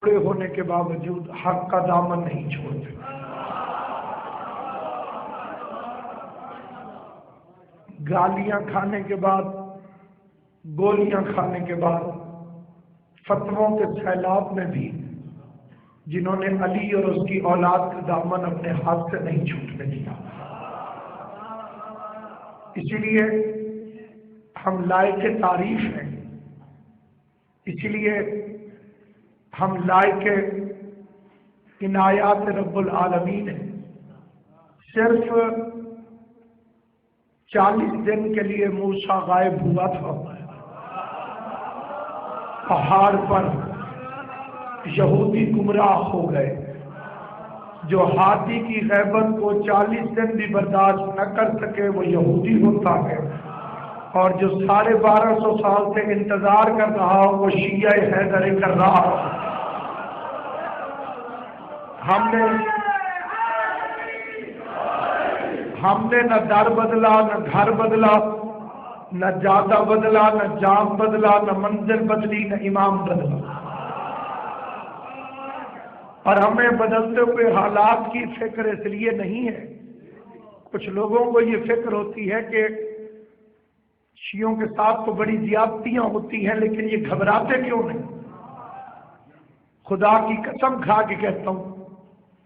بڑے ہونے کے باوجود حق کا دامن نہیں چھوڑتے. گالیاں کھانے کے بعد، گولیاں کھانے کے بعد، فتووں کے سیلاب میں بھی جنہوں نے علی اور اس کی اولاد کا دامن اپنے ہاتھ سے نہیں چھوٹنے دیا. اسی لیے ہم لائق تعریف ہیں، اسی لیے ہم لائق عنایات رب العالمین ہیں. صرف 40 دن کے لیے موسیٰ غائب ہوا تھا. پہاڑ پر یہودی گمراہ ہو گئے. جو ہاتھی کی غیبت کو 40 دن بھی برداشت نہ کر سکے وہ یہودی ہوتا ہے، اور جو 1250 سال سے انتظار کر رہا وہ شیعہ حیدر کر رہا. ہم نے نہ در بدلا، نہ گھر بدلا، نہ جادہ بدلا، نہ جام بدلا، نہ منزل بدلی، نہ امام بدلا. اور ہمیں بدلتے ہوئے حالات کی فکر اس لیے نہیں ہے. کچھ لوگوں کو یہ فکر ہوتی ہے کہ شیعوں کے ساتھ تو بڑی زیادتیاں ہوتی ہیں لیکن یہ گھبراتے کیوں نہیں. خدا کی قسم کھا کے کہتا ہوں،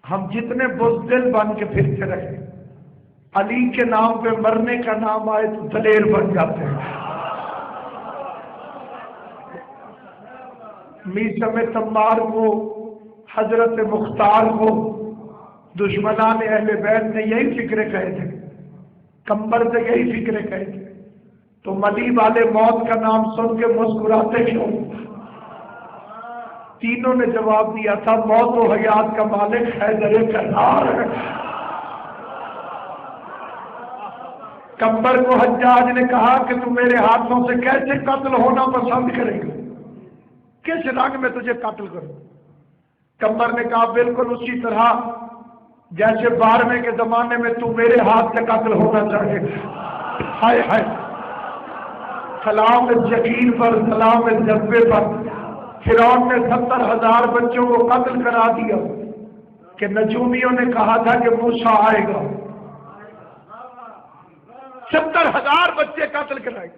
ہم جتنے بزدل بن کے پھرتے رہے، علی کے نام پہ مرنے کا نام آئے تو دلیر بن جاتے ہیں. میثم تمار کو، حضرت مختار کو دشمنان اہل بیت نے یہی فکرے کہے تھے، کمبر سے یہی فکرے کہے تھے، تو علی والے موت کا نام سن کے مسکراتے کیوں؟ تینوں نے جواب دیا تھا موت و حیات کا مالک حیدر کرار ہے. کمبر کو حجاج نے کہا کہ تم میرے ہاتھوں سے کیسے قتل ہونا پسند کرے گا، کس رنگ میں تجھے قتل کروں؟ کمبر نے کہا بالکل اسی طرح جیسے 12ویں کے زمانے میں تو میرے ہاتھ سے قتل ہونا چاہے. ہائے ہائے، سلام اس یقین پر، سلام اس جذبے پر. فرعون نے 70,000 بچوں کو قتل کرا دیا کہ نجومیوں نے کہا تھا کہ موسیٰ آئے گا. 70,000 بچے قتل کرائے.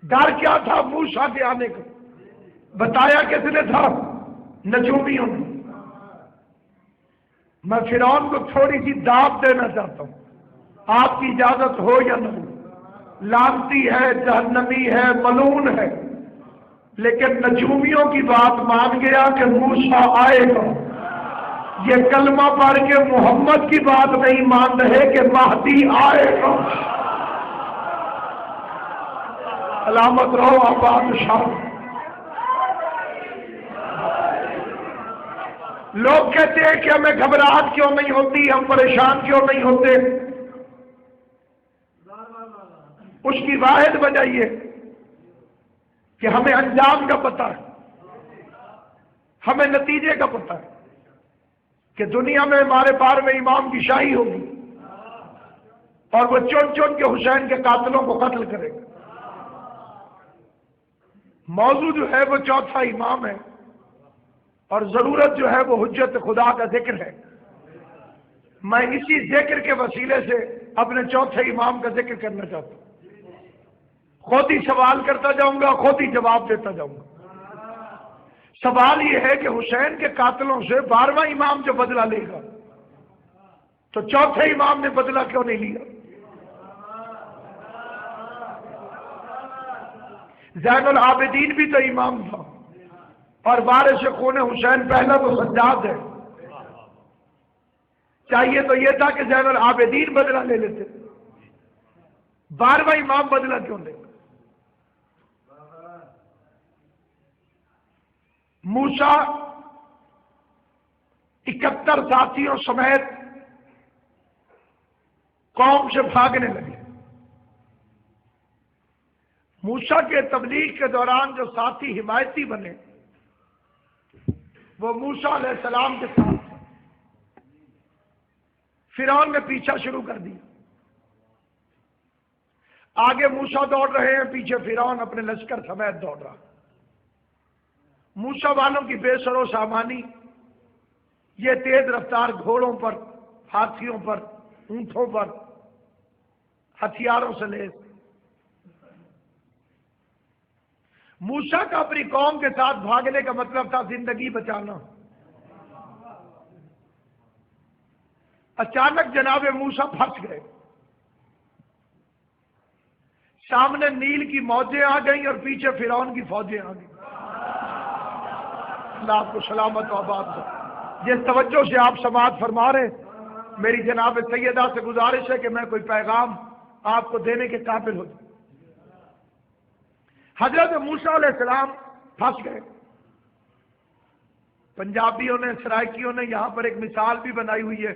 ڈر کیا تھا موسیٰ کے آنے کا؟ بتایا کس نے تھا؟ نجومیوں نے. میں فرعون کو تھوڑی سی دعوت دینا چاہتا ہوں، آپ کی اجازت ہو یا نہ ہو. لعنتی ہے، جہنمی ہے، ملعون ہے، لیکن نجومیوں کی بات مان گیا کہ موسیٰ آئے گا. یہ کلمہ پڑھ کے محمد کی بات نہیں مان رہے کہ مہدی آئے گا. سلامت رہو آباد شاہ. لوگ کہتے ہیں کہ ہمیں گھبراہٹ کیوں نہیں ہوتی، ہم پریشان کیوں نہیں ہوتے. اس کی واحد وجہ یہ کہ ہمیں انجام کا پتہ ہے، ہمیں نتیجے کا پتہ ہے کہ دنیا میں ہمارے 12ویں امام کی شاہی ہوگی اور وہ چن چن کے حسین کے قاتلوں کو قتل کرے گا. موضوع جو ہے وہ چوتھا امام ہے، اور ضرورت جو ہے وہ حجت خدا کا ذکر ہے. میں اسی ذکر کے وسیلے سے اپنے چوتھے امام کا ذکر کرنا چاہتا ہوں. خود ہی سوال کرتا جاؤں گا، خود ہی جواب دیتا جاؤں گا. سوال یہ ہے کہ حسین کے قاتلوں سے 12واں امام جو بدلہ لے گا تو چوتھے امام نے بدلہ کیوں نہیں لیا؟ زین العابدین بھی تو امام تھا، اور وارث خون حسین پہلا تو سجاد ہے. چاہیے تو یہ تھا کہ زین العابدین بدلہ لے لیتے، 12واں امام بدلہ کیوں لے؟ موسیٰ 71 ساتھیوں سمیت قوم سے بھاگنے لگے. موسیٰ کے تبلیغ کے دوران جو ساتھی حمایتی بنے وہ موسیٰ علیہ السلام کے ساتھ تھے. فرعون نے پیچھا شروع کر دیا. آگے موسیٰ دوڑ رہے ہیں، پیچھے فرعون اپنے لشکر سمیت دوڑ رہا. موسیٰ والوں کی بے سر و سامانی، یہ تیز رفتار گھوڑوں پر، ہاتھیوں پر، اونٹوں پر، ہتھیاروں سے لیس۔ موسیٰ کا اپنی قوم کے ساتھ بھاگنے کا مطلب تھا زندگی بچانا۔ اچانک جناب موسیٰ پھنس گئے، سامنے نیل کی موجیں آ گئیں اور پیچھے فرعون کی فوجیں آ گئیں۔ اللہ آپ کو سلامت و آباد ہو۔ جس توجہ سے آپ سماعت فرما رہے، میری جناب سیدہ سے گزارش ہے کہ میں کوئی پیغام آپ کو دینے کے قابل ہو جاؤں۔ حضرت موسیٰ علیہ السلام پھنس گئے۔ پنجابیوں نے، سرائکیوں نے یہاں پر ایک مثال بھی بنائی ہوئی ہے،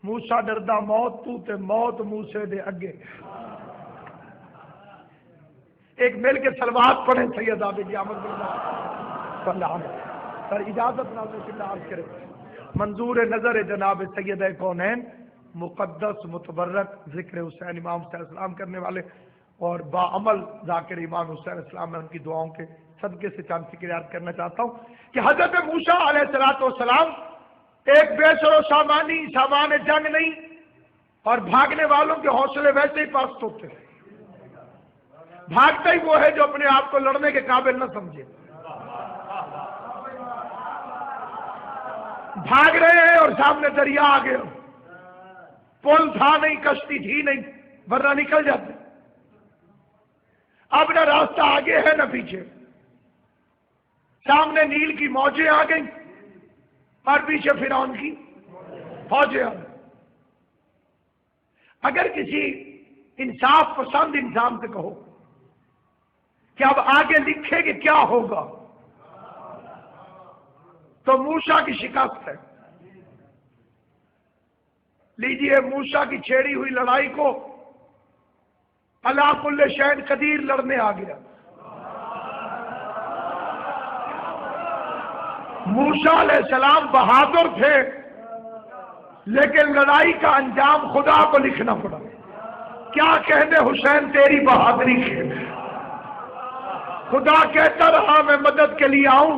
موسیٰ ڈردہ موت تو تے موت موسے دے اگے۔ ایک مل کے سلوات پڑھیں سیدہ بی قیامت اللہ سر اجازت نہ عرض کرے۔ منظور نظر جناب سیدہ کونین مقدس متبرک ذکر حسین امام حسین علیہ السلام کرنے والے اور باعمل ذاکر امام حسین علیہ السلام، میں ان کی دعاؤں کے صدقے سے چند فکر یاد کرنا چاہتا ہوں کہ حضرت موسیٰ علیہ السلام ایک بے سر و سامانی، سامان جنگ نہیں، اور بھاگنے والوں کے حوصلے ویسے ہی پست ہوتے ہیں۔ بھاگتا ہی وہ ہے جو اپنے آپ کو لڑنے کے قابل نہ سمجھے۔ بھاگ رہے ہیں اور سامنے دریا آ گیا، پل تھا نہیں، کشتی تھی نہیں، ورنہ نکل جاتے۔ اب نہ راستہ آگے ہے نہ پیچھے، سامنے نیل کی موجیں آ گئیں اور پیچھے فرعون کی فوجیں آ گئیں۔ اگر کسی انصاف پسند انسان سے کہو کہ اب آگے لکھے کہ کیا ہوگا، تو موسیٰ کی شکست ہے۔ لیجئے موسیٰ کی چھیڑی ہوئی لڑائی کو اللہ کل شیء قدیر لڑنے آ گیا۔ موسیٰ علیہ السلام بہادر تھے، لیکن لڑائی کا انجام خدا کو لکھنا پڑا۔ کیا کہنے حسین تیری بہادری کے، خدا کہتا رہا میں مدد کے لیے آؤں،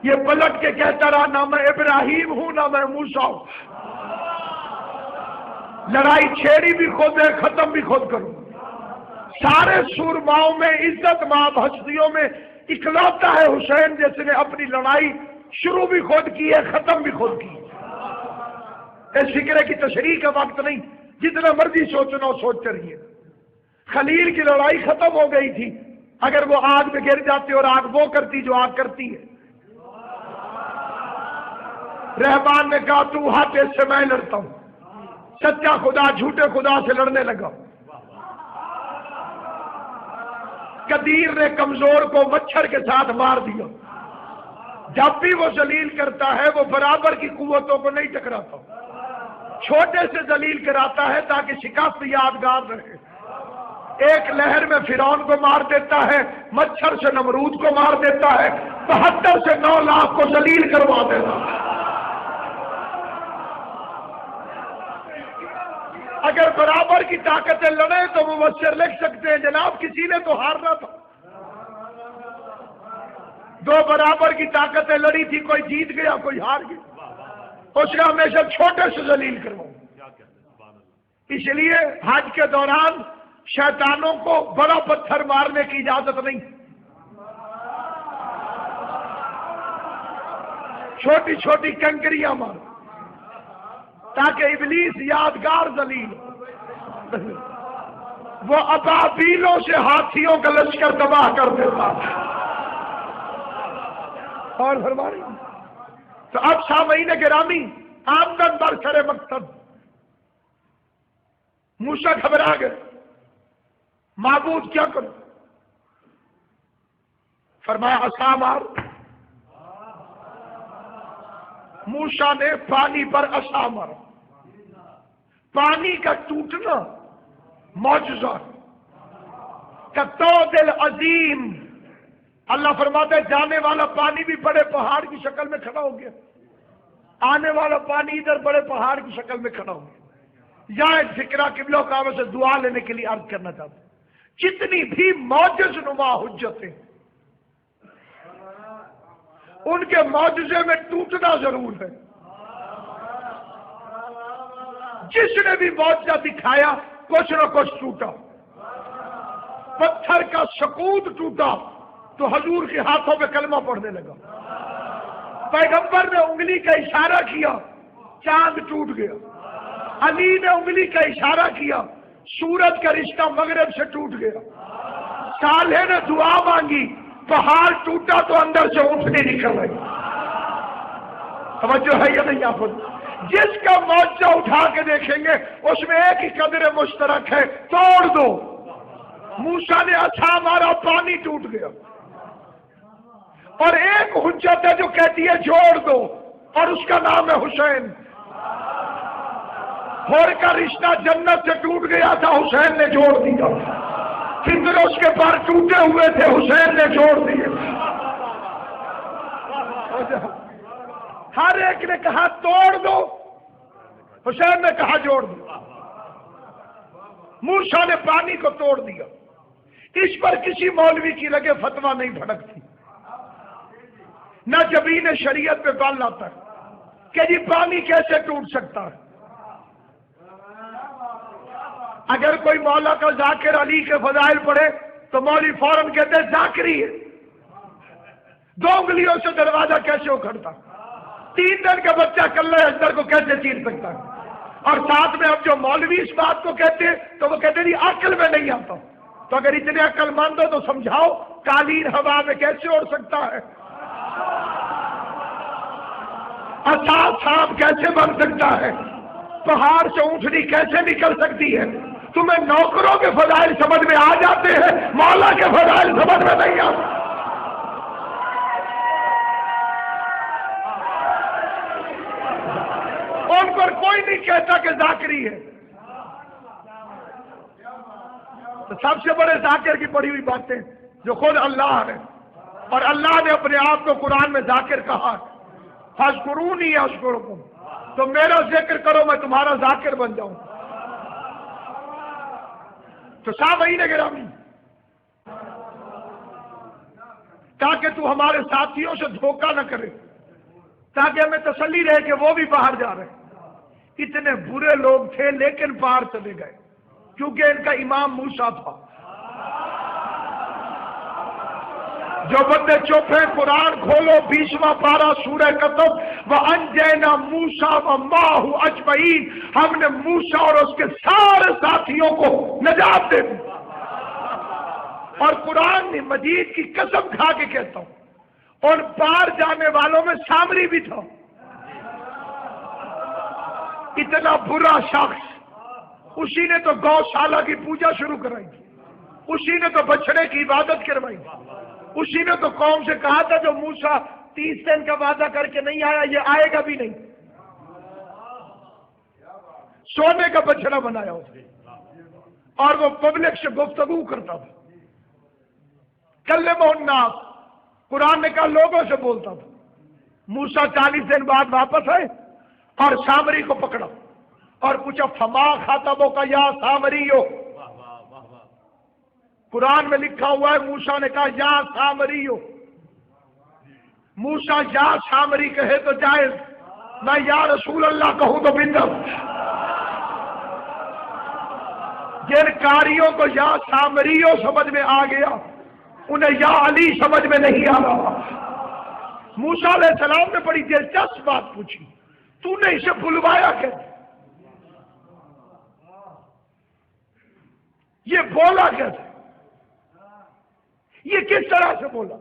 یہ پلٹ کے کہتا رہا نہ میں ابراہیم ہوں نہ میں موسیٰ ہوں۔ لڑائی چھیڑی بھی خود ہے، ختم بھی خود کروں۔ سارے سورماؤں میں، عزت مآب ہستیوں میں اکلوتا ہے حسین جس نے اپنی لڑائی شروع بھی خود کی ہے، ختم بھی خود کی۔ اس فکرے کی تشریح کا وقت نہیں، جتنا مرضی سوچنا ہو سوچتے رہیے۔ خلیل کی لڑائی ختم ہو گئی تھی، اگر وہ آگ میں گر جاتے اور آگ وہ کرتی جو آگ کرتی ہے۔ رحمان نے کہا تو ہاتھ اس سے میں لڑتا ہوں، سچا خدا جھوٹے خدا سے لڑنے لگا۔ قدیر نے کمزور کو مچھر کے ساتھ مار دیا۔ جب بھی وہ ذلیل کرتا ہے وہ برابر کی قوتوں کو نہیں ٹکراتا، چھوٹے سے ذلیل کراتا ہے تاکہ شکست یادگار رہے۔ ایک لہر میں فرعون کو مار دیتا ہے، مچھر سے نمرود کو مار دیتا ہے، 72 سے 9 لاکھ کو ذلیل کروا دیتا ہے۔ اگر برابر کی طاقتیں لڑیں تو مبشر لکھ سکتے ہیں جناب کسی نے تو ہارنا تھا۔ دو برابر کی طاقتیں لڑی تھی، کوئی جیت گیا کوئی ہار گیا، اس کا ہمیشہ چھوٹے سے ذلیل کرواؤں۔ اس لیے حج کے دوران شیطانوں کو بڑا پتھر مارنے کی اجازت نہیں، چھوٹی چھوٹی کنکریاں مار تاکہ ابلیس یادگار ذلیل ہو۔ وہ ابابیلوں سے ہاتھیوں کا لشکر تباہ کر دیتا اور فرمائی۔ تو اب سامعین گرامی، آمدن بر سر مقصد، موسیٰ گھبرا گئے، معبود کیا کروں؟ فرمایا عصا مار۔ موسیٰ نے پانی پر عصا مارا۔ پانی کا ٹوٹنا معجزہ کالطود العظیم۔ اللہ فرماتے ہیں جانے والا پانی بھی بڑے پہاڑ کی شکل میں کھڑا ہو گیا، آنے والا پانی ادھر بڑے پہاڑ کی شکل میں کھڑا ہو گیا۔ یا ایک فکرہ قبلہ کعبہ سے دعا لینے کے لیے عرض کرنا چاہتا ہوں، جتنی بھی معجز نما حجتیں ان کے معجزے میں ٹوٹنا ضرور ہے. جس نے بھی معجزہ دکھایا کچھ نہ کچھ ٹوٹا. پتھر کا سکوت ٹوٹا تو حضور کے ہاتھوں میں کلمہ پڑھنے لگا. پیغمبر نے انگلی کا اشارہ کیا چاند ٹوٹ گیا. علی نے انگلی کا اشارہ کیا سورج کا رشتہ مغرب سے ٹوٹ گیا. صالح نے دعا مانگی پہاڑ ٹوٹا تو اندر سے اونٹنی نکل رہی. توجہ ہے یا نہیں آپ کو؟ جس کا معجزہ اٹھا کے دیکھیں گے اس میں ایک ہی قدر مشترک ہے، توڑ دو. موسیٰ نے اچھا مارا پانی ٹوٹ گیا. اور ایک حجت ہے جو کہتی ہے جوڑ دو، اور اس کا نام ہے حسین. ہور کا رشتہ جنت سے ٹوٹ گیا تھا، حسین نے جوڑ دیا. کتنے اس کے پار ٹوٹے ہوئے تھے، حسین نے جوڑ دیے. ہر ایک نے کہا توڑ دو، حسین نے کہا جوڑ دو. موسیٰ نے پانی کو توڑ دیا. اس پر کسی مولوی کی لگے فتویٰ نہیں بھڑکتی، نہ جبین شریعت پہ بال لاتا ہے کہ جی پانی کیسے ٹوٹ سکتا ہے. اگر کوئی مولا کا ذاکر علی کے فضائل پڑھے تو مولوی فوراً کہتے ہیں ذاکری ہے. 2 انگلیوں سے دروازہ کیسے اکھڑتا، 3 دن کا بچہ کلہ اجدر کو کیسے چیر سکتا ہے. اور ساتھ میں اب جو مولوی اس بات کو کہتے ہیں تو وہ کہتے ہیں جی عقل میں نہیں آتا. تو اگر اتنے عقل مند ہو تو سمجھاؤ قالین ہوا میں کیسے اڑ سکتا ہے، سانپ کیسے بن سکتا ہے، پہاڑ سے اونٹنی کیسے نکل سکتی ہے. تمہیں نوکروں کے فضائل سمجھ میں آ جاتے ہیں، مولا کے فضائل سمجھ میں نہیں آتے. ان پر کوئی نہیں کہتا کہ ذاکری ہے. تو سب سے بڑے ذاکر کی پڑھی ہوئی باتیں جو خود اللہ ہے، اور اللہ نے اپنے آپ کو قرآن میں ذاکر کہا، فاذکرونی اذکرکم، تو میرا ذکر کرو میں تمہارا ذاکر بن جاؤں. تو سامعین گرامی، تاکہ تو ہمارے ساتھیوں سے دھوکہ نہ کرے، تاکہ ہمیں تسلی رہے کہ وہ بھی باہر جا رہے ہیں. اتنے برے لوگ تھے لیکن باہر چلے گئے کیونکہ ان کا امام موسیٰ تھا. جو بندے چپ ہیں قرآن کھولو 20واں پارہ سورہ کتب، وَأَنْجَيْنَا مُوسَىٰ وَمَعَهُ أَجْمَعِينَ، ہم نے موسیٰ اور اس کے سارے ساتھیوں کو نجات دے دی. اور قرآن مجید کی قسم کھا کے کہتا ہوں اور پار جانے والوں میں سامری بھی تھا. اتنا برا شخص، اسی نے تو گوشالہ کی پوجا شروع کرائی تھی، اسی نے تو بچڑے کی عبادت کروائی تھی، اسی نے تو قوم سے کہا تھا جو موسیٰ 30 دن کا وعدہ کر کے نہیں آیا یہ آئے گا بھی نہیں. سونے کا بچڑا بنایا اس نے، اور وہ پبلک سے گفتگو کرتا تھا. کلمہ الناس، قرآن نے کہا لوگوں سے بولتا تھا. موسیٰ 40 دن بعد واپس آئے اور سامری کو پکڑا اور پوچھا فما خاطبو کا یا سامریو. قرآن میں لکھا ہوا ہے موسیٰ نے کہا یا سامریو. موسیٰ یا سامری کہے تو جائز، میں یا رسول اللہ کہوں تو بدعت. جن کاریوں کو یا سامریو سمجھ میں آ گیا انہیں یا علی سمجھ میں نہیں آ رہا. موسیٰ علیہ السلام نے بڑی دلچسپ بات پوچھی، تو نے اسے بلوایا کیسے، یہ بولا کیسے، یہ کس طرح سے بولا؟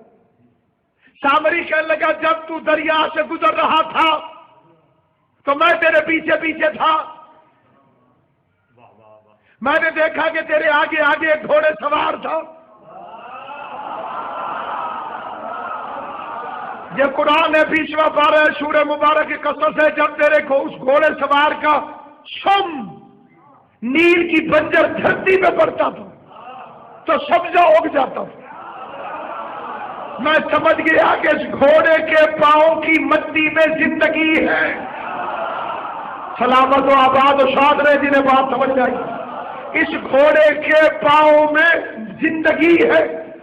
سامری کہنے لگا جب تو دریا سے گزر رہا تھا تو میں تیرے پیچھے پیچھے تھا، میں نے دیکھا کہ تیرے آگے آگے ایک گھوڑے سوار تھا. یہ قرآن ہے 20واں پارہ سورہ مبارک کی قصص ہے. جب تیرے کو اس گھوڑے سوار کا سم نیل کی بنجر دھرتی پہ پڑتا تھا تو سبزہ اگ جاتا تھا. میں سمجھ گیا کہ اس گھوڑے کے پاؤں کی مٹی میں زندگی ہے. سلامت و آباد و شاد رہے جنہیں بات سمجھ آئی. اس گھوڑے کے پاؤں میں زندگی ہے.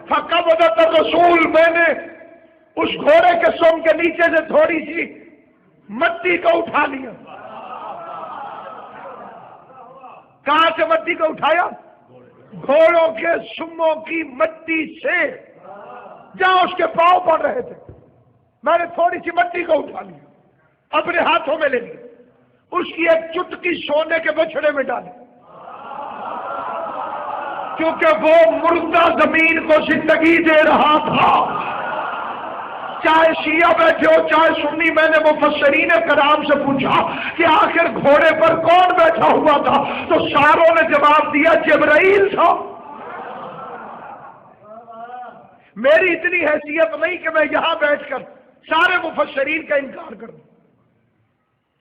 فقبضت الرسول، میں نے اس گھوڑے کے سم کے نیچے سے تھوڑی سی مٹی کو اٹھا لیا. کہاں سے مٹی کو اٹھایا؟ گھوڑوں کے سموں کی مٹی سے، جہاں اس کے پاؤں پڑ رہے تھے. میں نے تھوڑی سی مٹی کو اٹھا لیا، اپنے ہاتھوں میں لے لی، اس کی ایک چٹکی سونے کے بچھڑے میں ڈالی، کیونکہ وہ مردہ زمین کو زندگی دے رہا تھا. چاہے شیعہ بیٹھے ہو چاہے سنی، میں نے مفسرین کرام سے پوچھا کہ آخر گھوڑے پر کون بیٹھا ہوا تھا، تو ساروں نے جواب دیا جبرائیل تھا. میری اتنی حیثیت نہیں کہ میں یہاں بیٹھ کر سارے مفسرین کا انکار کروں،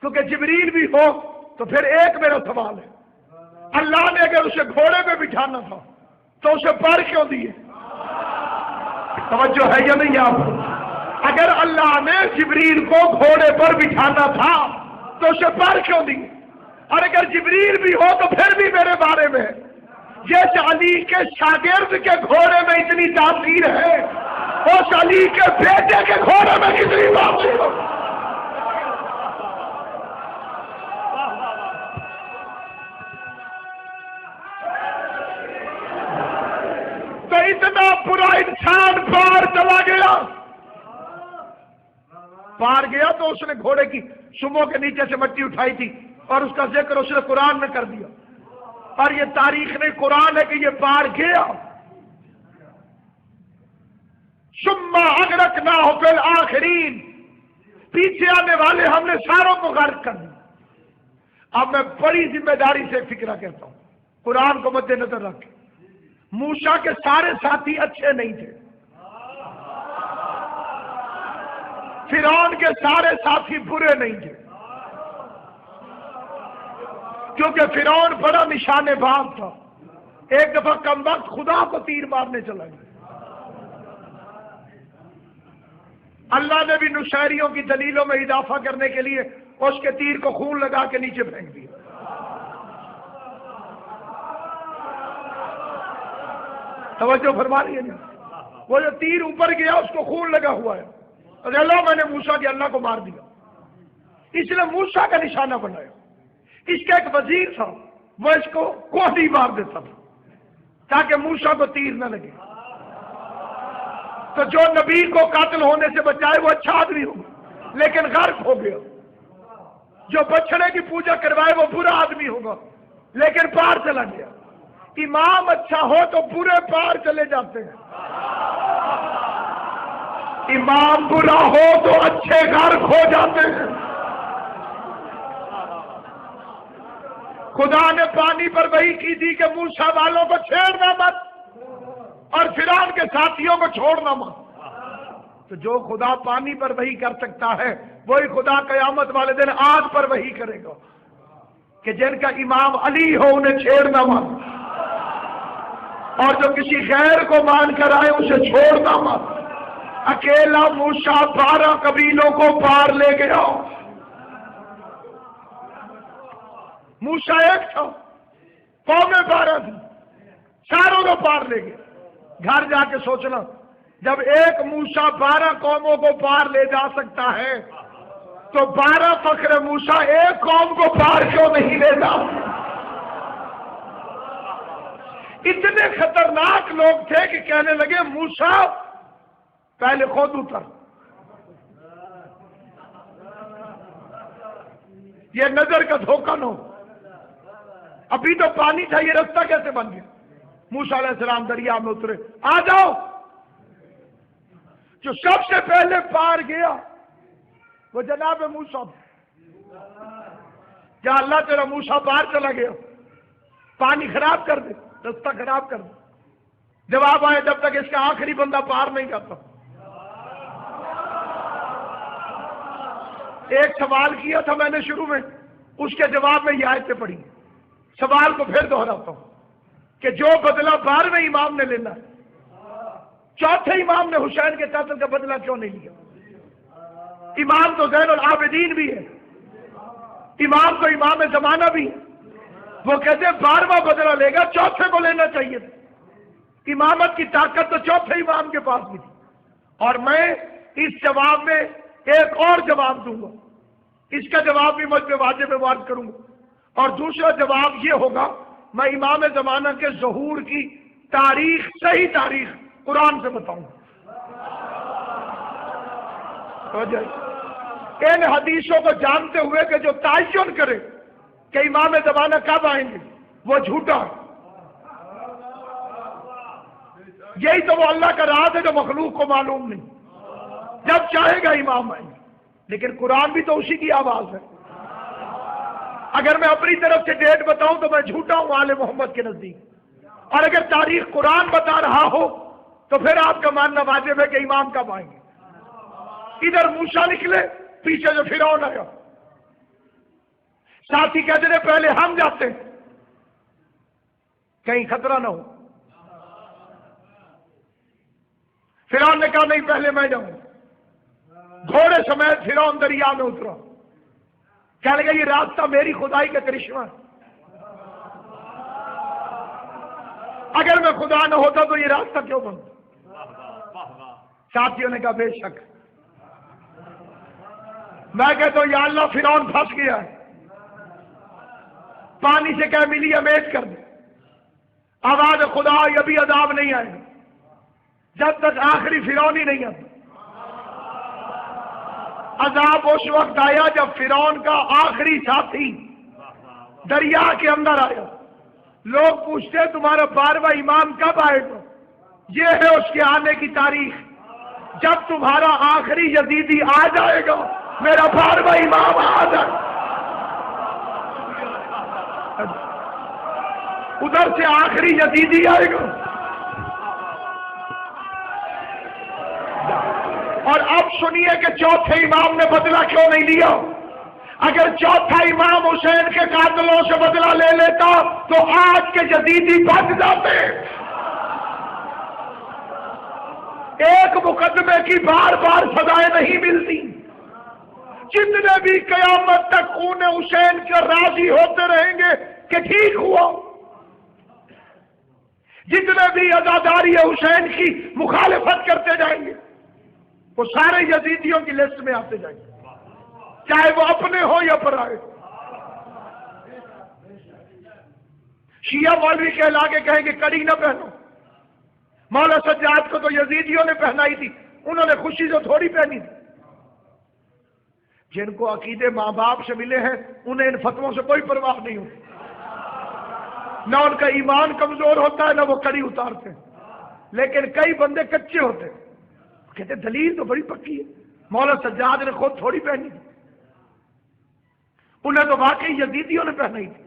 کیونکہ جبریل بھی ہو تو پھر ایک میرا سوال ہے، اللہ نے اگر اسے گھوڑے پہ بٹھانا تھا تو اسے پر کیوں دیے؟ توجہ ہے یا نہیں آپ؟ اگر اللہ نے جبریل کو گھوڑے پر بٹھانا تھا تو اسے پر کیوں دیے؟ اور اگر جبریل بھی ہو تو پھر بھی میرے بارے میں جیسے علی کے شاگرد کے گھوڑے میں اتنی تاثیر ہے، اس علی کے بیٹے کے گھوڑے میں کتنی تاثیر ہو. تو اتنا برا انسان پار چلا گیا، پار گیا تو اس نے گھوڑے کی سموں کے نیچے سے مٹی اٹھائی تھی اور اس کا ذکر اس نے قرآن میں کر دیا، اور یہ تاریخ نے قرآن ہے کہ یہ پار گیا. ثم اغرقناہ فی الآخرین، پیچھے آنے والے ہم نے ساروں کو غرق کر دیا. اب میں بڑی ذمہ داری سے فکرہ کہتا ہوں، قرآن کو مد نظر رکھ، موسیٰ کے سارے ساتھی اچھے نہیں تھے، فرعون کے سارے ساتھی برے نہیں تھے، کیونکہ فرعون بڑا نشانے باز تھا. ایک دفعہ کم وقت خدا کو تیر مارنے چلا گیا. اللہ نے بھی نشیریوں کی دلیلوں میں اضافہ کرنے کے لیے اس کے تیر کو خون لگا کے نیچے پھینک دیا. توجہ فرما رہی ہے نا؟ وہ جو تیر اوپر گیا اس کو خون لگا ہوا ہے، اور اللہ میں نے موسیٰ کے اللہ کو مار دیا. اس نے موسیٰ کا نشانہ بنایا. اس کا ایک وزیر تھا، وہ اس کو کوہنی مار دیتا تھا تاکہ موسیٰ کو تیر نہ لگے. تو جو نبی کو قاتل ہونے سے بچائے وہ اچھا آدمی ہوگا لیکن غرق ہو گیا. جو بچڑے کی پوجا کروائے وہ برا آدمی ہوگا لیکن پار چلا گیا. امام اچھا ہو تو برے پار چلے جاتے ہیں، امام برا ہو تو اچھے غرق ہو جاتے ہیں. خدا نے پانی پر وحی کی تھی کہ موسیٰ والوں کو چھیڑنا مت اور فرعون کے ساتھیوں کو چھوڑنا مت. تو جو خدا پانی پر وحی کر سکتا ہے وہی خدا قیامت والے دن آگ پر وحی کرے گا کہ جن کا امام علی ہو انہیں چھیڑنا مت، اور جو کسی غیر کو مان کر آئے اسے چھوڑنا مت. اکیلا موسیٰ 12 قبیلوں کو پار لے گیا. موسیٰ ایک تھا، قومیں 12 تھی، ساروں کو پار لے گیا. گھر جا کے سوچنا، جب ایک موسیٰ 12 قوموں کو پار لے جا سکتا ہے تو 12 فخر موسیٰ ایک قوم کو پار کیوں نہیں لے جا؟ اتنے خطرناک لوگ تھے کہ کہنے لگے موسیٰ پہلے خود اتر. یہ نظر کا دھوکہ نہ ہو، ابھی تو پانی تھا، یہ رستہ کیسے بن گیا؟ موسیٰ علیہ السلام دریا میں اترے، آ جاؤ. جو سب سے پہلے پار گیا وہ جناب موسیٰ. کیا اللہ تیرا موسیٰ پار چلا گیا؟ پانی خراب کر دے، رستہ خراب کر دے. جواب آئے جب تک اس کا آخری بندہ پار نہیں کرتا. ایک سوال کیا تھا میں نے شروع میں، اس کے جواب میں یہ آیتیں پڑھی. سوال کو پھر دہراتا ہوں کہ جو بدلہ 12ویں امام نے لینا ہے، چوتھے امام نے حسین کے قتل کا بدلہ کیوں نہیں لیا؟ امام تو زین العابدین بھی ہے، امام تو امام زمانہ بھی ہے. وہ کہتے ہیں 12واں بدلہ لے گا، چوتھے کو لینا چاہیے تھا. امامت کی طاقت تو چوتھے امام کے پاس بھی تھی. اور میں اس جواب میں ایک اور جواب دوں گا، اس کا جواب بھی مجھ پہ واجب وارد کروں گا، اور دوسرا جواب یہ ہوگا میں امام زمانہ کے ظہور کی تاریخ، صحیح تاریخ قرآن سے بتاؤں گا۔ ان حدیثوں کو جانتے ہوئے کہ جو تعین کرے کہ امام زمانہ کب آئیں گے وہ جھوٹا ہے۔ یہی تو وہ اللہ کا راز ہے جو مخلوق کو معلوم نہیں، جب چاہے گا امام آئیں گے، لیکن قرآن بھی تو اسی کی آواز ہے۔ اگر میں اپنی طرف سے ڈیٹ بتاؤں تو میں جھوٹا ہوں آل محمد کے نزدیک، اور اگر تاریخ قرآن بتا رہا ہو تو پھر آپ کا ماننا واجب ہے کہ امام کب آئیں گے۔ ادھر موسیٰ نکلے، پیچھے جو فرعون آیا، ساتھی کہتے ہیں پہلے ہم جاتے ہیں کہیں خطرہ نہ ہو۔ فرعون نے کہا نہیں پہلے میں جاؤں، گھوڑے سمیت فرعون دریا میں اترا، کہنے لگا یہ راستہ میری خدائی کا کرشمہ ہے، اگر میں خدا نہ ہوتا تو یہ راستہ کیوں بنتا؟ ساتھیوں نے کہا بے شک۔ میں کہتا ہوں یا اللہ فرعون پھنس گیا ہے، پانی سے کہہ ملی امیٹ کر دے، آواز خدا ابھی عذاب نہیں آئے گا جب تک آخری فرعون ہی نہیں آتا۔ عذاب اس وقت آیا جب فرعون کا آخری ساتھی دریا کے اندر آیا۔ لوگ پوچھتے تمہارا 12واں امام کب آئے گا؟ یہ ہے اس کے آنے کی تاریخ، جب تمہارا آخری یزیدی آ جائے گا میرا 12واں امام آ جائے۔ ادھر سے آخری یزیدی آئے گا، اور اب سنیے کہ چوتھے امام نے بدلہ کیوں نہیں لیا۔ اگر چوتھا امام حسین کے قاتلوں سے بدلہ لے لیتا تو آج کے یزیدی بچ جاتے۔ ایک مقدمے کی بار بار سزائیں نہیں ملتی، جتنے بھی قیامت تک خون حسین کے راضی ہوتے رہیں گے کہ ٹھیک ہوا، جتنے بھی عزاداری حسین کی مخالفت کرتے جائیں گے وہ سارے یزیدیوں کی لسٹ میں آتے جائیں گے، چاہے وہ اپنے ہو یا پرائے۔ شیعہ مولوی کہلا کے کہیں گے کڑی نہ پہنو، مولا سجاد کو تو یزیدیوں نے پہنائی تھی، انہوں نے خوشی سے تھوڑی پہنی تھی۔ جن کو عقیدے ماں باپ سے ملے ہیں انہیں ان فتووں سے کوئی پرواہ نہیں ہوتی، نہ ان کا ایمان کمزور ہوتا ہے نہ وہ کڑی اتارتے ہیں۔ لیکن کئی بندے کچے ہوتے ہیں، کہتے دلیل تو بڑی پکی ہے، مولا سجاد نے خود تھوڑی پہنی تھی، انہیں تو واقعی یزیدیوں نے پہنائی تھی،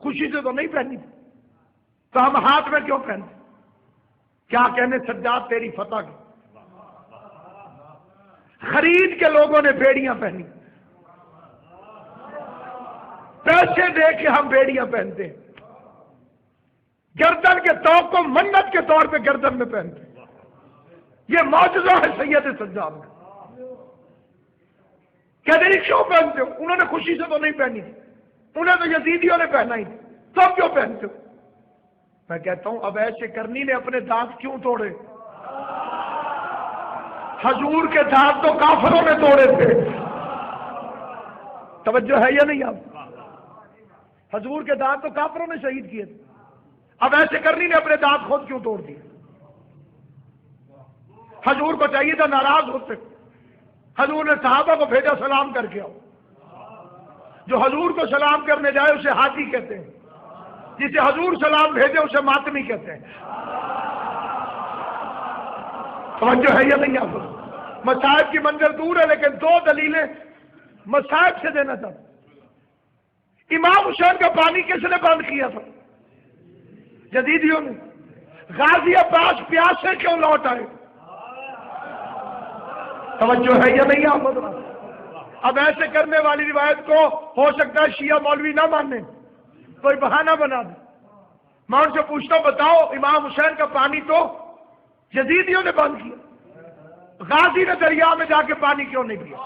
خوشی سے تو نہیں پہنی تھی، تو ہم ہاتھ میں کیوں پہنتے؟ کیا کہنے سجاد تیری فتح کی، خرید کے لوگوں نے بیڑیاں پہنی، پیسے دے کے ہم بیڑیاں پہنتے ہیں، گردن کے توق کو منت کے طور پہ گردن میں پہنتے ہیں، یہ معجزہ ہے سید سجاد کا۔ کہتے ہیں کیوں پہنتے ہو؟ انہوں نے خوشی سے تو نہیں پہنی تھی، انہیں تو یزیدیوں نے پہنائی تھی، تم کیوں پہنتے ہو؟ میں کہتا ہوں اب ایسے کرنی نے اپنے دانت کیوں توڑے؟ حضور کے دانت تو کافروں نے توڑے تھے، توجہ ہے یا نہیں؟ آپ حضور کے دانت تو کافروں نے شہید کیے تھے، اب ایسے کرنی نے اپنے دانت خود کیوں توڑ دیے؟ حضور کو چاہیے تھا ناراض ہوتے، حضور نے صحابہ کو بھیجا سلام کر کے آؤ، جو حضور کو سلام کرنے جائے اسے حاجی کہتے ہیں، جسے حضور سلام بھیجے اسے ماتمی کہتے ہیں۔ توجہ ہے یا نہیں؟ آپ مصائب کی منظر دور ہے، لیکن دو دلیلیں مصائب سے دینا چاہتا۔ امام حسین کا پانی کس نے بند کیا تھا؟ یزیدیوں نے۔ غازی عباس پیاسے کیوں لوٹ آئے؟ توجہ ہے یا نہیں؟ آپ اب ایسے کرنے والی روایت کو ہو سکتا ہے شیعہ مولوی نہ ماننے، کوئی بہانہ بنا دے۔ میں ان سے پوچھتا ہوں بتاؤ امام حسین کا پانی تو یزیدیوں نے بند کیا، غازی نے دریا میں جا کے پانی کیوں نہیں پیا؟